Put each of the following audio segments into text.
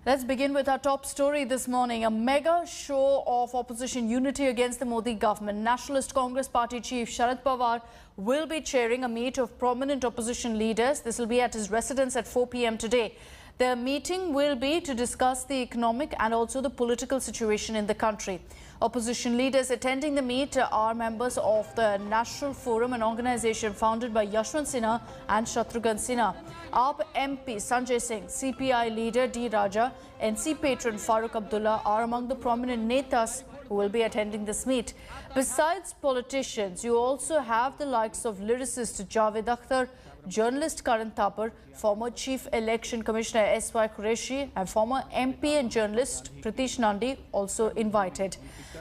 Let's begin with our top story this morning. A mega show of opposition unity against the Modi government. Nationalist Congress Party Chief Sharad Pawar will be chairing a meet of prominent opposition leaders. This will be at his residence at 4 p.m. today. The meeting will be to discuss the economic and also the political situation in the country. Opposition leaders attending the meet are members of the National Forum, an organisation founded by Yashwant Sinha and Shatrughan Sinha. AAP MP Sanjay Singh, CPI leader D. Raja, NC patron Farooq Abdullah are among the prominent netas who will be attending this meet. Besides politicians, you also have the likes of lyricist Javed Akhtar, journalist Karan Thapar, former Chief Election Commissioner S.Y. Qureshi and former MP and journalist Pratish Nandi also invited.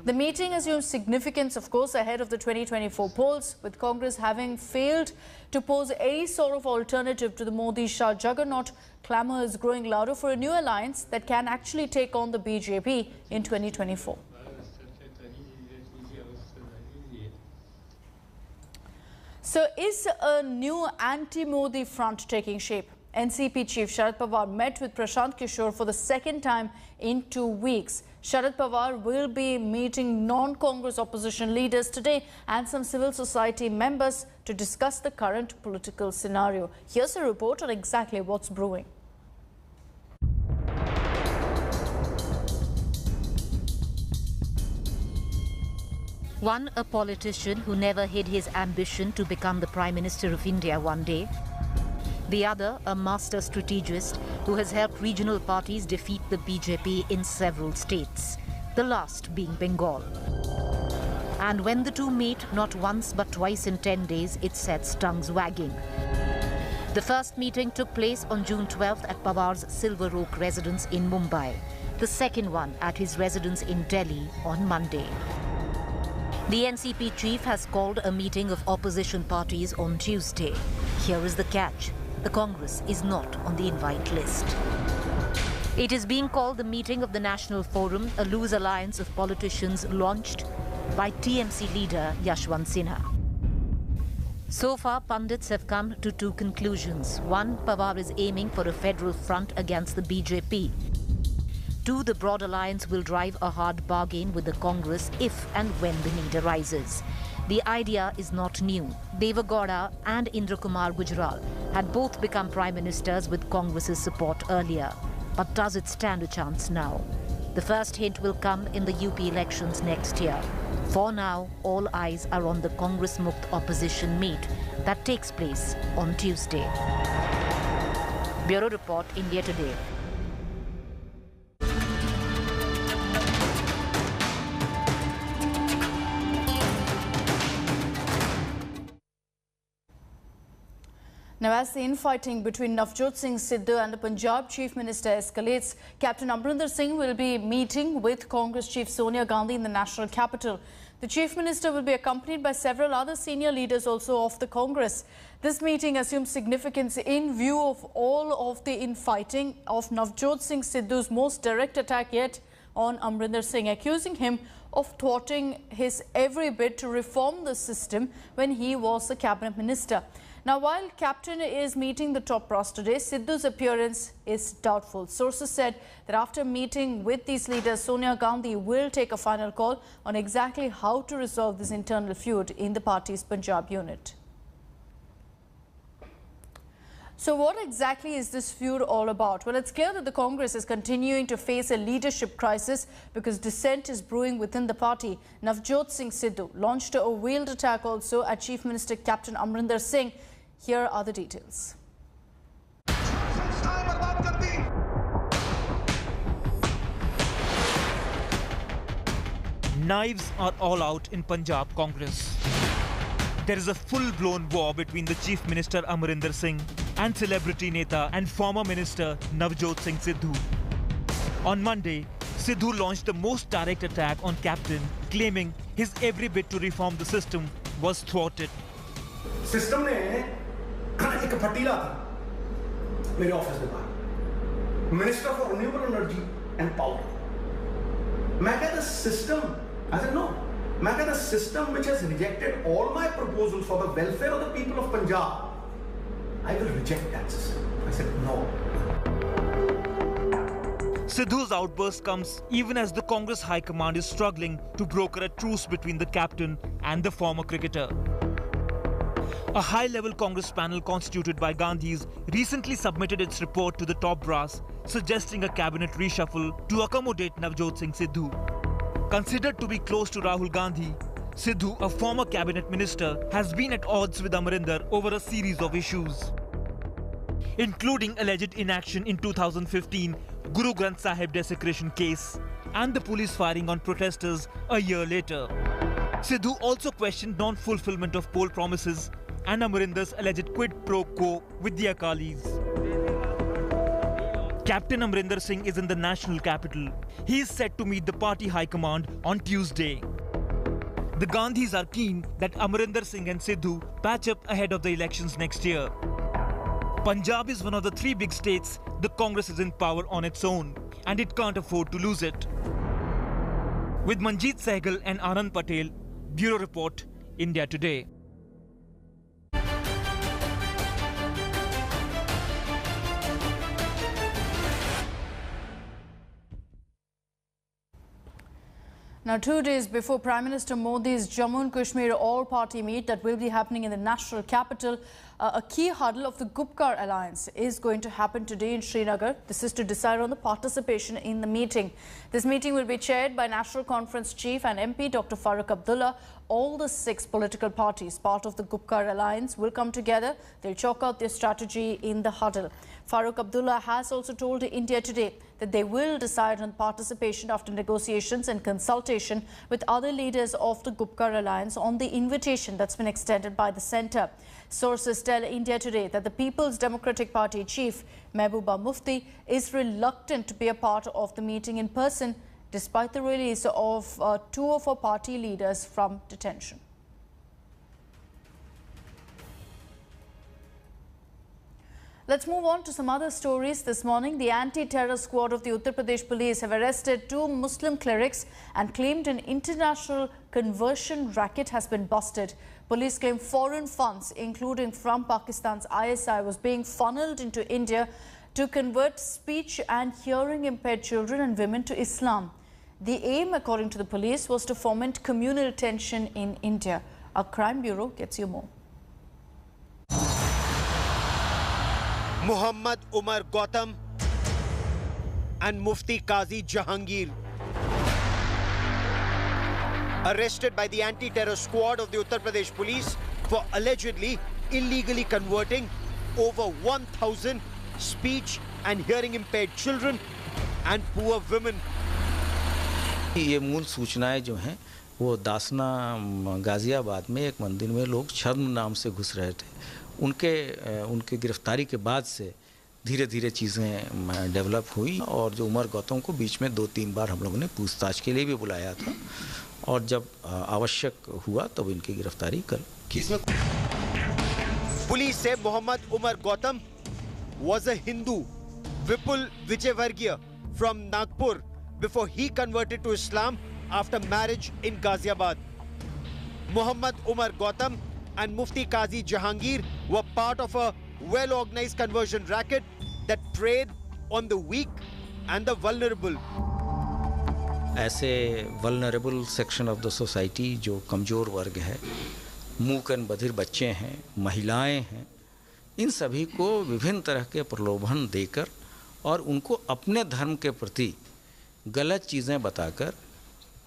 The meeting assumes significance, of course, ahead of the 2024 polls, with Congress having failed to pose any sort of alternative to the Modi-Shah juggernaut. Clamour is growing louder for a new alliance that can actually take on the BJP in 2024. So is a new anti-Modi front taking shape? NCP Chief Sharad Pawar met with Prashant Kishore for the second time in 2 weeks. Sharad Pawar will be meeting non-Congress opposition leaders today and some civil society members to discuss the current political scenario. Here's a report on exactly what's brewing. One, a politician who never hid his ambition to become the Prime Minister of India one day. The other, a master strategist who has helped regional parties defeat the BJP in several states, the last being Bengal. And when the two meet, not once but twice in 10 days, it sets tongues wagging. The first meeting took place on June 12th at Pawar's Silver Oak residence in Mumbai. The second one at his residence in Delhi on Monday. The NCP chief has called a meeting of opposition parties on Tuesday. Here is the catch. The Congress is not on the invite list. It is being called the meeting of the National Forum, a loose alliance of politicians launched by TMC leader Yashwant Sinha. So far, pundits have come to two conclusions. One, Pawar is aiming for a federal front against the BJP. Two, the broad alliance will drive a hard bargain with the Congress if and when the need arises. The idea is not new. Deva Gowda and Indra Kumar Gujral had both become prime ministers with Congress's support earlier. But does it stand a chance now? The first hint will come in the UP elections next year. For now, all eyes are on the Congress Mukt opposition meet that takes place on Tuesday. Bureau Report, India Today. Now, as the infighting between Navjot Singh Sidhu and the Punjab Chief Minister escalates, Captain Amrinder Singh will be meeting with Congress Chief Sonia Gandhi in the national capital. The Chief Minister will be accompanied by several other senior leaders also of the Congress. This meeting assumes significance in view of all of the infighting of Navjot Singh Sidhu's most direct attack yet on Amrinder Singh, accusing him of thwarting his every bid to reform the system when he was the cabinet minister. Now, while Captain is meeting the top brass today, Sidhu's appearance is doubtful. Sources said that after meeting with these leaders, Sonia Gandhi will take a final call on exactly how to resolve this internal feud in the party's Punjab unit. So what exactly is this feud all about? Well, it's clear that the Congress is continuing to face a leadership crisis because dissent is brewing within the party. Navjot Singh Sidhu launched a veiled attack also at Chief Minister Captain Amrinder Singh. Here are the details. Knives are all out in Punjab Congress. There is a full-blown war between the Chief Minister Amrinder Singh and celebrity neta and former minister Navjot Singh Sidhu. On Monday, Sidhu launched the most direct attack on Captain, claiming his every bid to reform the system was thwarted. System ने एक फटीला था मेरे office के बाहर, Minister for Renewable Energy and Power. मैं कहता system, I said no. मैं कहता system which has rejected all my proposals for the welfare of the people of Punjab, I will reject that system. I said no. Sidhu's outburst comes even as the Congress High Command is struggling to broker a truce between the captain and the former cricketer. A high-level Congress panel constituted by Gandhis recently submitted its report to the top brass, suggesting a cabinet reshuffle to accommodate Navjot Singh Sidhu. Considered to be close to Rahul Gandhi, Sidhu, a former cabinet minister, has been at odds with Amarinder over a series of issues, including alleged inaction in 2015 Guru Granth Sahib desecration case and the police firing on protesters a year later. Sidhu also questioned non-fulfillment of poll promises and Amarinder's alleged quid pro quo with the Akalis. Captain Amarinder Singh is in the national capital. He is set to meet the party high command on Tuesday. The Gandhis are keen that Amarinder Singh and Sidhu patch up ahead of the elections next year. Punjab is one of the three big states the Congress is in power on its own, and it can't afford to lose it. With Manjeet Sehgal and Anand Patel, Bureau Report, India Today. Now, 2 days before Prime Minister Modi's Jammu and Kashmir all-party meet that will be happening in the national capital, a key huddle of the Gupkar alliance is going to happen today in Srinagar. This is to decide on the participation in the meeting. This meeting will be chaired by National Conference Chief and MP Dr. Farooq Abdullah. All the 6 political parties part of the Gupkar alliance will come together. They'll chalk out their strategy in the huddle. Farooq Abdullah has also told India Today that they will decide on participation after negotiations and consultation with other leaders of the Gupkar alliance on the invitation that's been extended by the centre. Sources tell India Today that the People's Democratic Party chief, Mehbooba Mufti, is reluctant to be a part of the meeting in person despite the release of 2 of our party leaders from detention. Let's move on to some other stories this morning. The anti-terror squad of the Uttar Pradesh police have arrested 2 Muslim clerics and claimed an international conversion racket has been busted. Police claim foreign funds, including from Pakistan's ISI, was being funneled into India to convert speech and hearing impaired children and women to Islam. The aim, according to the police, was to foment communal tension in India. Our crime bureau gets you more. Muhammad Umar Gautam and Mufti Qazi Jahangir, arrested by the anti-terror squad of the Uttar Pradesh police for allegedly illegally converting over 1,000 speech and hearing impaired children and poor women. ये मूल सूचनाएं जो हैं वो दासना गाजियाबाद में एक मंदिर में लोग शर्म नाम से घुस रहे थे। उनके गिरफ्तारी के बाद से धीरे धीरे चीज़ें डेवलप हुई और जो उमर गौतम को बीच में 2-3 बार हम लोगों ने पूछताछ के लिए भी बुलाया था और जब आवश्यक हुआ तब इनकी गिरफ्तारी की। पुलिस से Mohammad Umar Gautam was a Hindu, Vipul Vijayvargiya from Nagpur before he converted to Islam after marriage in Ghaziabad. Muhammad Umar Gautam and Mufti Qazi Jahangir were part of a well-organized conversion racket that preyed on the weak and the vulnerable. ऐसे vulnerable section of the society जो कमज़ोर वर्ग है, मूक and बधिर बच्चे हैं, महिलाएं हैं, इन सभी को विभिन्न तरह के प्रलोभन देकर और उनको अपने धर्म के प्रति गलत चीज़ें बताकर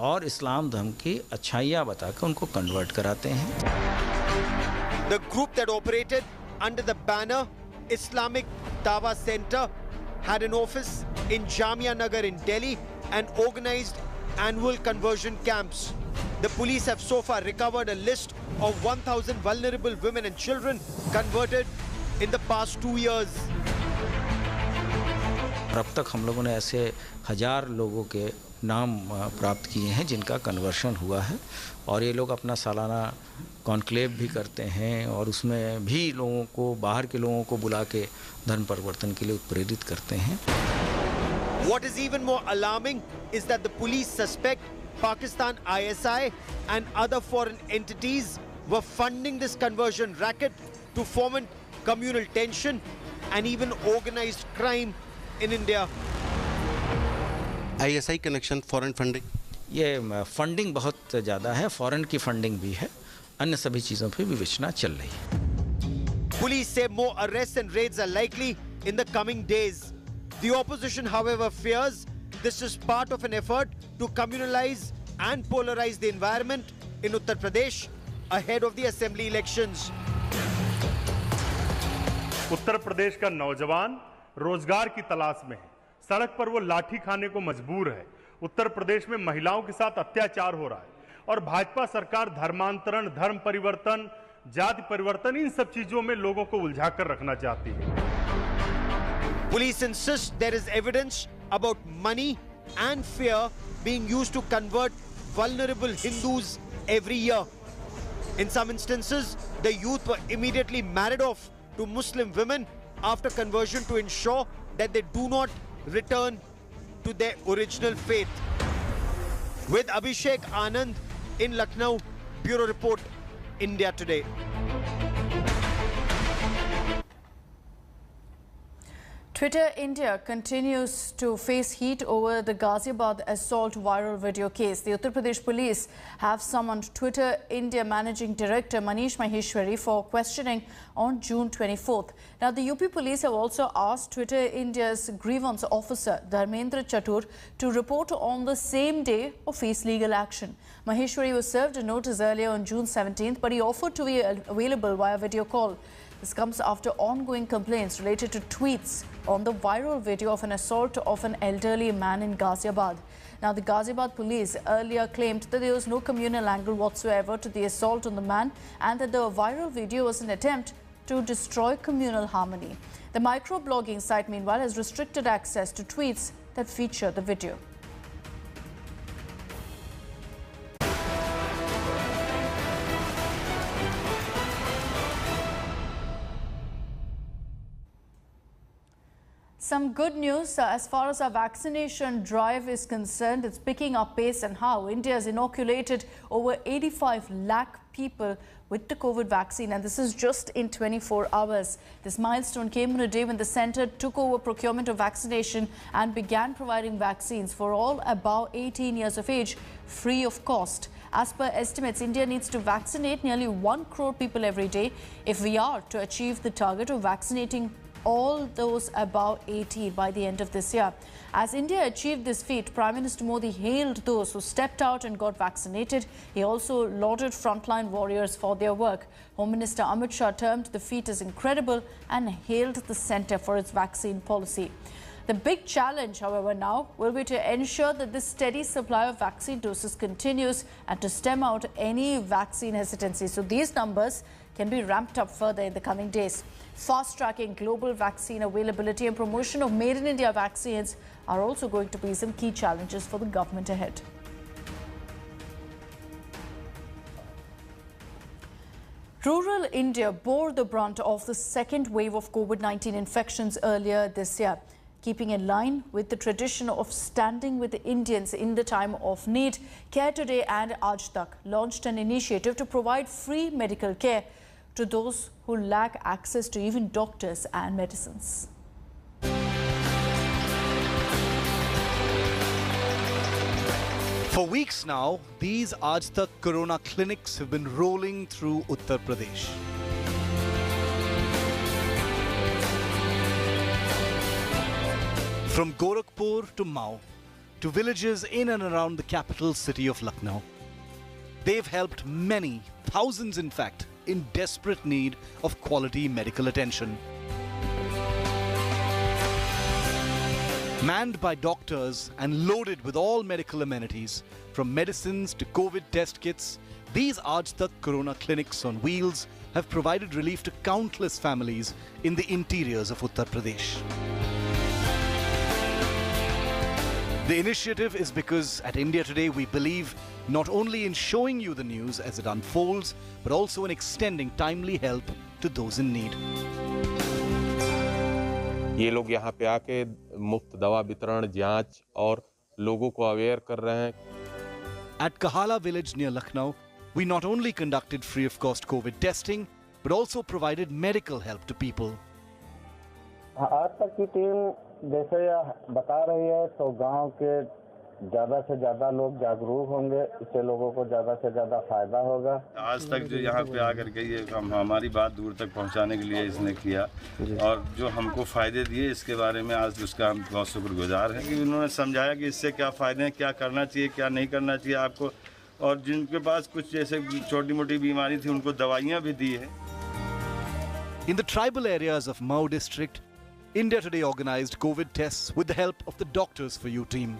और इस्लाम धर्म की अच्छाइयाँ बताकर उनको कन्वर्ट कराते हैं। The group that operated under the banner Islamic Dawa Center had an office in Jamia Nagar in Delhi and organized annual conversion camps. The police have so far recovered a list of 1,000 vulnerable women and children converted in the past 2 years. अब तक हम लोगों ने ऐसे 1000 लोगों के नाम प्राप्त किए हैं जिनका कन्वर्शन हुआ है और ये लोग अपना सालाना कॉन्क्लेव भी करते हैं और उसमें भी लोगों को बाहर के लोगों को बुला के धर्म परिवर्तन के लिए उत्प्रेरित करते हैं। What is even more alarming is that the police suspect Pakistan ISI and other foreign entities were funding this conversion racket to foment communal tension and even organized crime in India. ISI connection, foreign funding? ये funding बहुत ज़्यादा है, foreign की funding भी है, अन्य सभी चीज़ों पर विवेचना चल रही है। Police say more arrests and raids are likely in the coming days. The opposition, however, fears this is part of an effort to communalize and polarize the environment in Uttar Pradesh ahead of the assembly elections. Uttar Pradesh का नौजवान रोजगार की तलाश में है, सड़क पर वो लाठी खाने को मजबूर है। उत्तर प्रदेश में महिलाओं के साथ अत्याचार हो रहा है और भाजपा सरकार धर्मांतरण, धर्म परिवर्तन, जाति परिवर्तन, इन सब चीजों में लोगों को उलझा कर रखना चाहती है। Police insist there is evidence about money and fear being used to convert vulnerable Hindus every year. In some instances, the youth were immediately married off to Muslim women after conversion to ensure that they do not return to their original faith. With Abhishek Anand in Lucknow, Bureau Report, India Today. Twitter India continues to face heat over the Ghaziabad assault viral video case. The Uttar Pradesh police have summoned Twitter India Managing Director Manish Maheshwari for questioning on June 24th. Now, the UP police have also asked Twitter India's grievance officer Dharmendra Chatur to report on the same day or face legal action. Maheshwari was served a notice earlier on June 17th, but he offered to be available via video call. This comes after ongoing complaints related to tweets on the viral video of an assault of an elderly man in Ghaziabad. Now, the Ghaziabad police earlier claimed that there was no communal angle whatsoever to the assault on the man and that the viral video was an attempt to destroy communal harmony. The microblogging site, meanwhile, has restricted access to tweets that feature the video. Some good news as far as our vaccination drive is concerned. It's picking up pace, and how India has inoculated over 85 lakh people with the COVID vaccine, and this is just in 24 hours. This milestone came on a day when the centre took over procurement of vaccination and began providing vaccines for all above 18 years of age free of cost. As per estimates, India needs to vaccinate nearly 1 crore people every day if we are to achieve the target of vaccinating all those above 80 by the end of this year. As India achieved this feat, Prime Minister Modi hailed those who stepped out and got vaccinated. He also lauded frontline warriors for their work. Home Minister Amit Shah termed the feat as incredible and hailed the centre for its vaccine policy. The big challenge, however, now will be to ensure that this steady supply of vaccine doses continues and to stem out any vaccine hesitancy. So these numbers can be ramped up further in the coming days. Fast-tracking global vaccine availability and promotion of Made in India vaccines are also going to be some key challenges for the government ahead. Rural India bore the brunt of the second wave of COVID-19 infections earlier this year. Keeping in line with the tradition of standing with the Indians in the time of need, Care Today and Aaj Tak launched an initiative to provide free medical care to those who lack access to even doctors and medicines. For weeks now, these Aaj Tak Corona clinics have been rolling through Uttar Pradesh. From Gorakhpur to Mao, to villages in and around the capital city of Lucknow, they've helped many, thousands in fact, in desperate need of quality medical attention. Manned by doctors and loaded with all medical amenities, from medicines to COVID test kits, these Aaj Tak Corona clinics on wheels have provided relief to countless families in the interiors of Uttar Pradesh. The initiative is because at India Today we believe not only in showing you the news as it unfolds, but also in extending timely help to those in need. ये लोग यहाँ पे आके मुफ्त दवा वितरण, जांच और लोगों को अवेयर कर रहे हैं. At Kahala village near Lucknow, we not only conducted free of cost COVID testing, but also provided medical help to people. आज तक की टीम जैसे बता रही है तो गांव के ज़्यादा से ज़्यादा लोग जागरूक होंगे, इससे लोगों को ज़्यादा से ज़्यादा फायदा होगा। आज तक जो यहाँ पे आकर के ये हमारी बात दूर तक पहुँचाने के लिए इसने किया और जो हमको फ़ायदे दिए इसके बारे में आज उसका हम बहुत शुक्रगुजार हैं कि उन्होंने समझाया कि इससे क्या फ़ायदे हैं, क्या करना चाहिए, क्या नहीं करना चाहिए आपको, और जिनके पास कुछ जैसे छोटी मोटी बीमारी थी उनको दवाइयाँ भी दी है। In the tribal areas of Mau district, India Today organized COVID tests with the help of the Doctors for You team.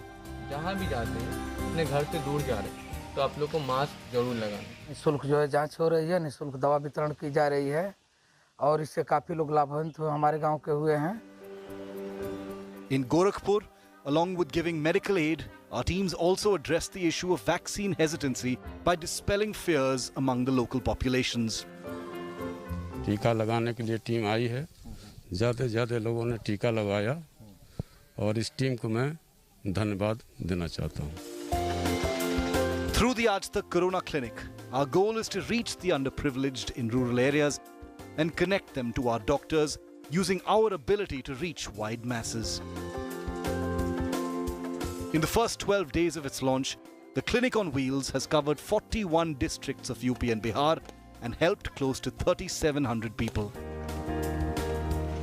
जहाँ भी जाते हैं अपने घर से दूर जा रहे हैं तो आप लोग को मास्क जरूर लगाना। निःशुल्क जो है जांच हो रही है, निःशुल्क दवा वितरण की जा रही है और इससे काफी लोग लाभान्वित हमारे गांव के हुए हैं। In Gorakhpur, along with giving medical aid, our teams also addressed the issue of vaccine hesitancy by dispelling fears among the local populations. टीका लगाने के लिए टीम आई है, ज़्यादा से ज़्यादा लोगों ने टीका लगाया और इस टीम को मैं धन्यवाद देना चाहता हूँ। Through the Aaj Tak Corona Clinic, our goal is to reach the underprivileged in rural areas and connect them to our doctors using our ability to reach wide masses. In the first 12 days of its launch, the clinic on wheels has covered 41 districts of UP and Bihar and helped close to 3,700 people.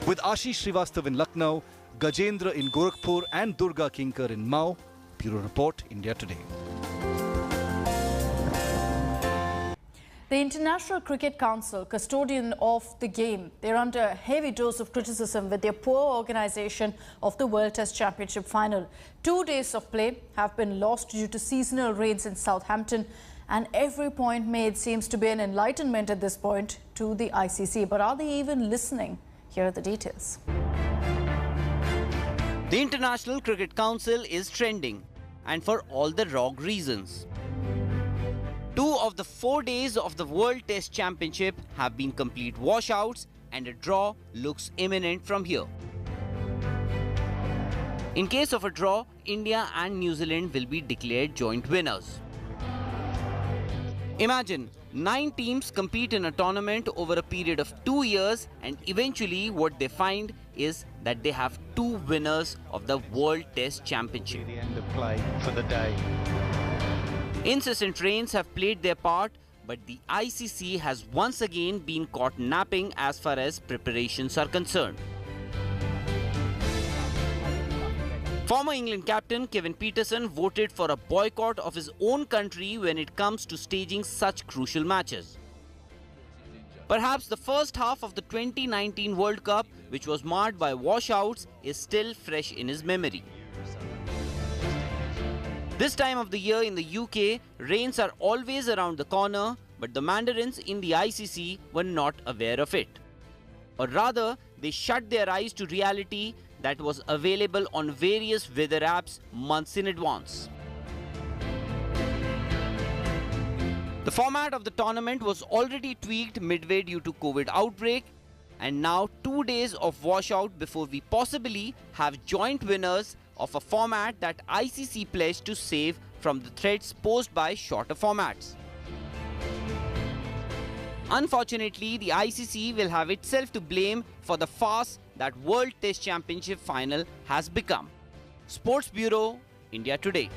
With Ashish Srivastav in Lucknow, Gajendra in Gorakhpur and Durga Kinkar in Mau, Bureau Report, India Today. The International Cricket Council, custodian of the game, they're under a heavy dose of criticism with their poor organisation of the World Test Championship final. 2 days of play have been lost due to seasonal rains in Southampton, and every point made seems to be an enlightenment at this point to the ICC. But are they even listening? Here are the details. The International Cricket Council is trending, and for all the wrong reasons. 2 of the 4 days of the World Test Championship have been complete washouts, and a draw looks imminent from here. In case of a draw, India and New Zealand will be declared joint winners. Imagine 9 teams compete in a tournament over a period of 2 years, and eventually what they find is that they have 2 winners of the World Test Championship. The end of play for the day. Incessant rains have played their part, but the ICC has once again been caught napping as far as preparations are concerned. Former England captain Kevin Pietersen voted for a boycott of his own country when it comes to staging such crucial matches. Perhaps the first half of the 2019 World Cup, which was marred by washouts, is still fresh in his memory. This time of the year in the UK, rains are always around the corner, but the mandarins in the ICC were not aware of it. Or rather, they shut their eyes to reality that was available on various weather apps months in advance. The format of the tournament was already tweaked midway due to COVID outbreak, and now 2 days of washout before we possibly have joint winners of a format that ICC pledged to save from the threats posed by shorter formats. Unfortunately, the ICC will have itself to blame for the farce that World Test Championship final has become. Sports Bureau, India Today.